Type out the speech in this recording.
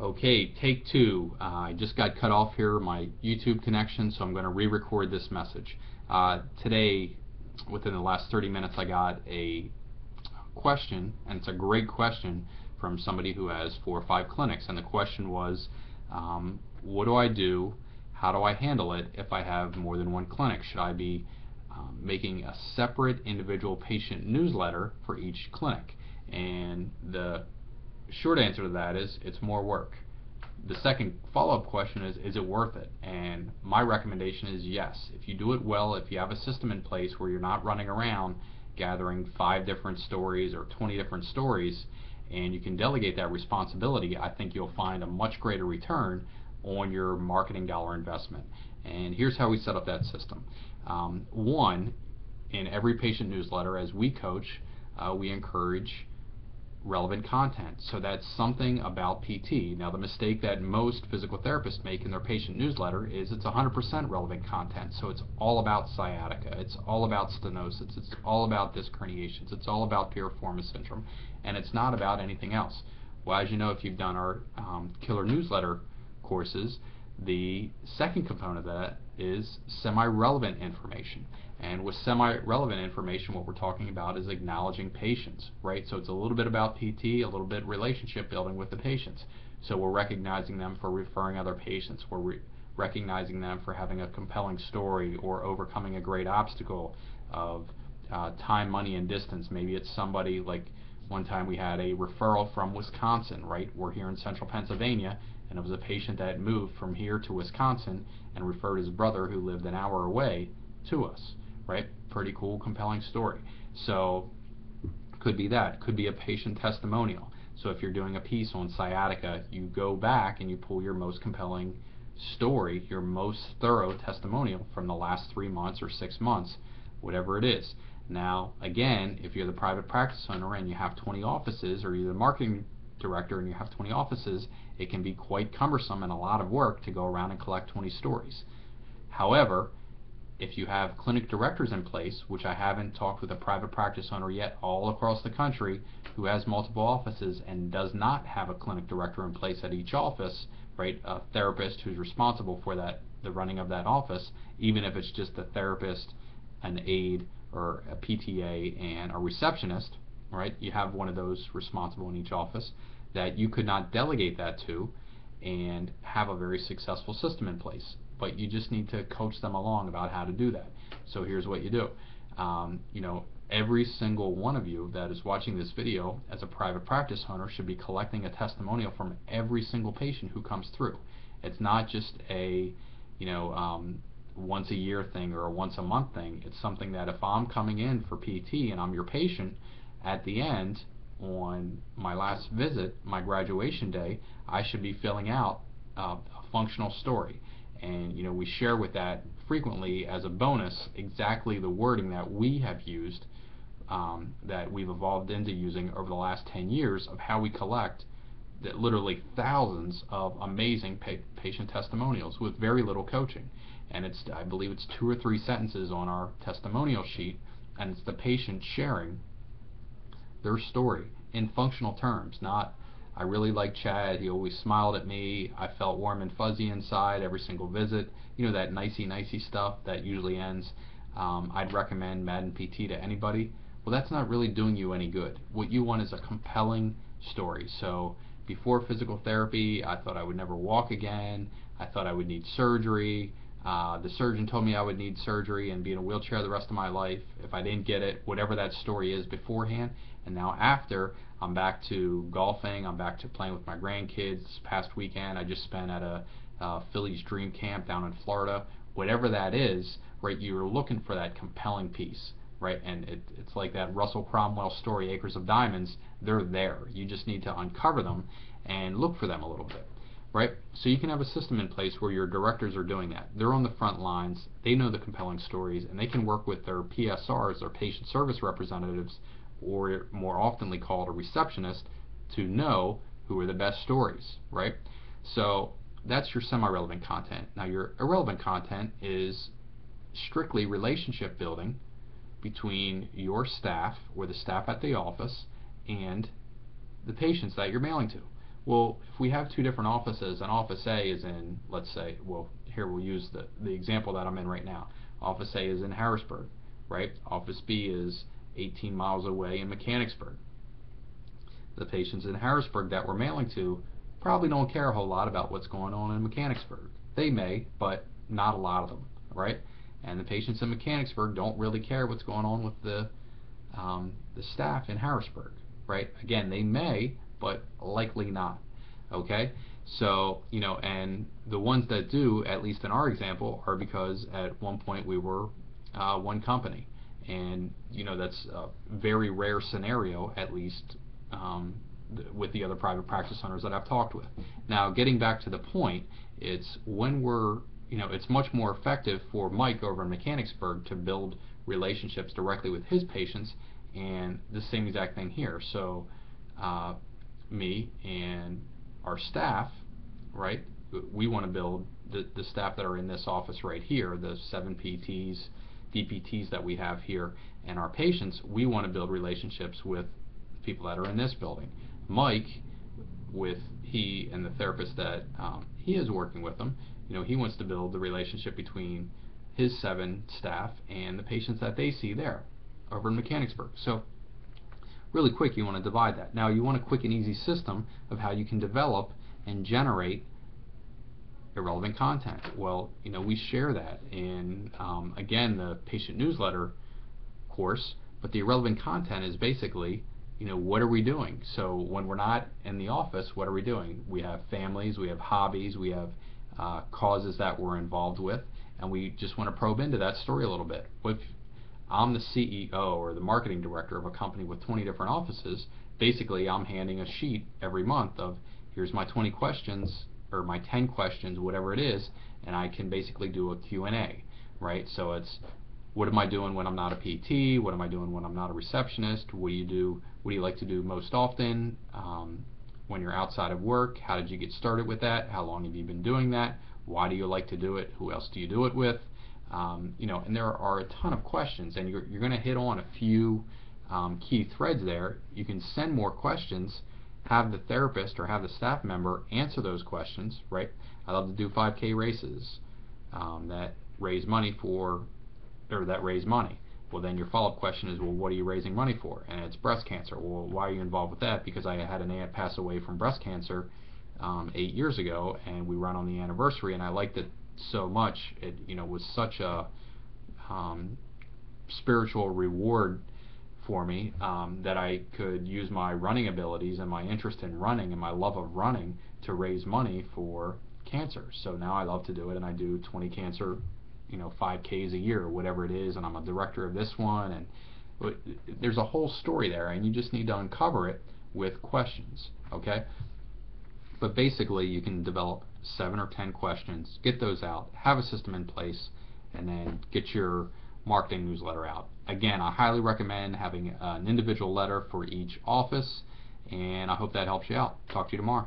Okay, take two. I just got cut off here, my YouTube connection, so I'm going to re-record this message. Today, within the last 30 minutes, I got a question, and it's a great question from somebody who has 4 or 5 clinics. And the question was, what do I do? How do I handle it if I have more than one clinic? Should I be making a separate individual patient newsletter for each clinic? And the short answer to that is it's more work. The second follow-up question is it worth it? And my recommendation is yes. If you do it well, if you have a system in place where you're not running around gathering 5 different stories or 20 different stories, and you can delegate that responsibility, I think you'll find a much greater return on your marketing dollar investment. And here's how we set up that system. One, in every patient newsletter, as we coach, we encourage relevant content. So that's something about PT. Now, the mistake that most physical therapists make in their patient newsletter is it's 100% relevant content. So it's all about sciatica, it's all about stenosis, it's all about disc herniations, it's all about piriformis syndrome, and it's not about anything else. Well, as you know, if you've done our killer newsletter courses, the second component of that is semi-relevant information. And with semi-relevant information, what we're talking about is acknowledging patients, right? So it's a little bit about PT, a little bit relationship building with the patients. So we're recognizing them for referring other patients. We're recognizing them for having a compelling story or overcoming a great obstacle of time, money, and distance. Maybe it's somebody like one time we had a referral from Wisconsin, right? We're here in central Pennsylvania, and it was a patient that moved from here to Wisconsin and referred his brother who lived an hour away to us, right? Pretty cool, compelling story. So could be that. Could be a patient testimonial. So if you're doing a piece on sciatica, you go back and you pull your most compelling story, your most thorough testimonial from the last 3 months or 6 months, whatever it is. Now, again, if you're the private practice owner and you have 20 offices, or you're the marketing director and you have 20 offices, it can be quite cumbersome and a lot of work to go around and collect 20 stories. However, if you have clinic directors in place, which I haven't talked with a private practice owner yet all across the country who has multiple offices and does not have a clinic director in place at each office, right, a therapist who's responsible for that, the running of that office, even if it's just a therapist, an aide, or a PTA and a receptionist, right, you have one of those responsible in each office that you could not delegate that to and have a very successful system in place. But you just need to coach them along about how to do that. So here's what you do. Every single one of you that is watching this video as a private practice owner should be collecting a testimonial from every single patient who comes through. It's not just a once a year thing or a once a month thing. It's something that if I'm coming in for PT and I'm your patient, at the end on my last visit, my graduation day, I should be filling out a functional story. And we share with that frequently as a bonus exactly the wording that we have used, that we've evolved into using over the last 10 years of how we collect that literally thousands of amazing patient testimonials with very little coaching. And I believe it's 2 or 3 sentences on our testimonial sheet, and it's the patient sharing their story in functional terms, not I really like Chad, he always smiled at me, I felt warm and fuzzy inside every single visit, that nicey stuff that usually ends, I'd recommend Madden PT to anybody. Well, that's not really doing you any good. What you want is a compelling story. So before physical therapy, I thought I would never walk again, I thought I would need surgery, the surgeon told me I would need surgery and be in a wheelchair the rest of my life if I didn't get it, whatever that story is beforehand. And now after, I'm back to golfing, I'm back to playing with my grandkids. This past weekend I just spent at a Phillies Dream Camp down in Florida. Whatever that is, right, you're looking for that compelling piece, right? And it's like that Russell Cromwell story, Acres of Diamonds. They're there. You just need to uncover them and look for them a little bit. Right? So you can have a system in place where your directors are doing that. They're on the front lines, they know the compelling stories, and they can work with their PSRs, their patient service representatives, or more oftenly called a receptionist, to know who are the best stories, right? So that's your semi-relevant content. Now your irrelevant content is strictly relationship building between your staff or the staff at the office and the patients that you're mailing to. Well, if we have two different offices, and Office A is in, let's say, well, here we'll use the example that I'm in right now. Office A is in Harrisburg, right? Office B is 18 miles away in Mechanicsburg. The patients in Harrisburg that we're mailing to probably don't care a whole lot about what's going on in Mechanicsburg. They may, but not a lot of them, right? And the patients in Mechanicsburg don't really care what's going on with the staff in Harrisburg, right? Again, they may, but likely not. Okay, so and the ones that do, at least in our example, are because at one point we were one company, and that's a very rare scenario, at least with the other private practice owners that I've talked with. Now, getting back to the point, it's when we're it's much more effective for Mike over in Mechanicsburg to build relationships directly with his patients, and the same exact thing here. So me and our staff, right, we want to build the staff that are in this office right here, the 7 PTs, DPTs that we have here, and our patients, we want to build relationships with people that are in this building. Mike, with he and the therapist that he is working with them, he wants to build the relationship between his 7 staff and the patients that they see there over in Mechanicsburg. So really quick, you want to divide that. Now, you want a quick and easy system of how you can develop and generate irrelevant content. Well, we share that in, again, the patient newsletter course, but the irrelevant content is basically, what are we doing? So when we're not in the office, what are we doing? We have families, we have hobbies, we have causes that we're involved with, and we just want to probe into that story a little bit. If I'm the CEO or the marketing director of a company with 20 different offices, basically I'm handing a sheet every month of here's my 20 questions or my 10 questions, whatever it is, and I can basically do a Q&A, right? So it's what am I doing when I'm not a PT? What am I doing when I'm not a receptionist? What do you do? What do you like to do most often when you're outside of work? How did you get started with that? How long have you been doing that? Why do you like to do it? Who else do you do it with? And there are a ton of questions, and you're going to hit on a few key threads there. You can send more questions, have the therapist or have the staff member answer those questions, right? I love to do 5K races that raise money for, or that raise money. Well, then your follow-up question is, well, what are you raising money for? And it's breast cancer. Well, why are you involved with that? Because I had an aunt pass away from breast cancer 8 years ago, and we run on the anniversary, and I liked it so much. It was such a spiritual reward for me that I could use my running abilities and my interest in running and my love of running to raise money for cancer. So now I love to do it, and I do 20 cancer 5Ks a year or whatever it is, and I'm a director of this one, and there's a whole story there, and you just need to uncover it with questions, okay? But basically you can develop 7 or 10 questions, get those out, have a system in place, and then get your marketing newsletter out. Again, I highly recommend having an individual letter for each office, and I hope that helps you out. Talk to you tomorrow.